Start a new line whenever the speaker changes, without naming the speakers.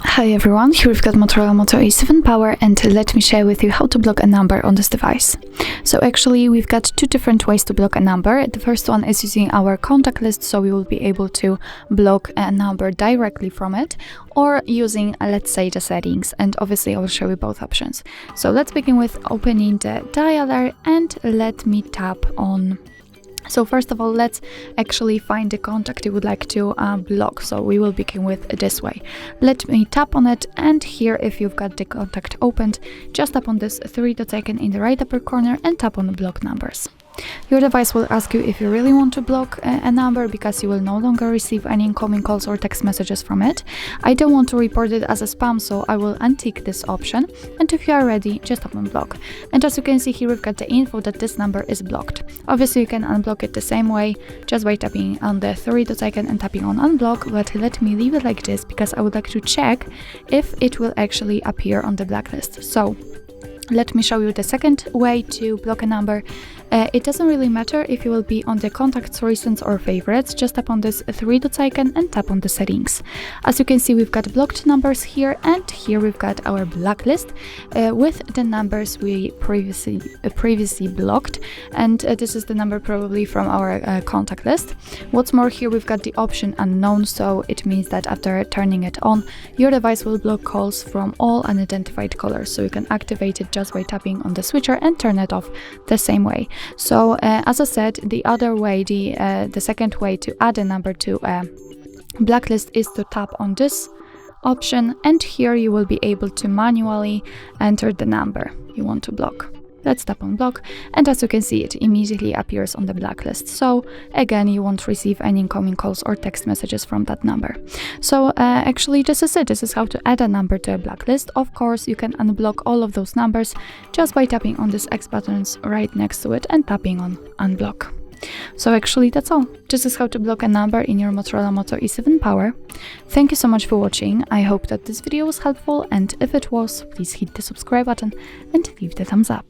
Hi everyone, here we've got Motorola Moto E7 Power, and let me share with you how to block a number on this device. So actually we've got two different ways to block a number. The first one is using our contact list, so we will be able to block a number directly from it, or using, let's say, the settings, and obviously I will show you both options. So let's begin with opening the dialer and let me tap on. So first of all, let's actually find the contact you would like to block. So we will begin with this way. Let me tap on it, and here, if you've got the contact opened, just tap on this three dot icon in the right upper corner and tap on the block numbers. Your device will ask you if you really want to block a number, because you will no longer receive any incoming calls or text messages from it. I don't want to report it as a spam, so I will untick this option, and if you are ready, just tap on block. And as you can see here, we've got the info that this number is blocked. Obviously you can unblock it the same way, just by tapping on the three dot icon and tapping on unblock, but let me leave it like this because I would like to check if it will actually appear on the blacklist. So let me show you the second way to block a number. It doesn't really matter if you will be on the contacts, recents or favorites. Just tap on this three dot icon and tap on the settings. As you can see, we've got blocked numbers here, and here we've got our blacklist with the numbers we previously blocked, and this is the number probably from our contact list. What's more, here we've got the option unknown, so it means that after turning it on, your device will block calls from all unidentified callers, so you can activate it just by tapping on the switcher and turn it off the same way. So as I said, the other way, the second way to add a number to a blacklist is to tap on this option, and here you will be able to manually enter the number you want to block. Let's tap on block, and as you can see, it immediately appears on the blacklist. So again, you won't receive any incoming calls or text messages from that number. So actually this is it. This is how to add a number to a blacklist. Of course, you can unblock all of those numbers just by tapping on this X buttons right next to it and tapping on unblock. So actually that's all. This is how to block a number in your Motorola Moto E7 Power. Thank you so much for watching. I hope that this video was helpful, and if it was, please hit the subscribe button and leave the thumbs up.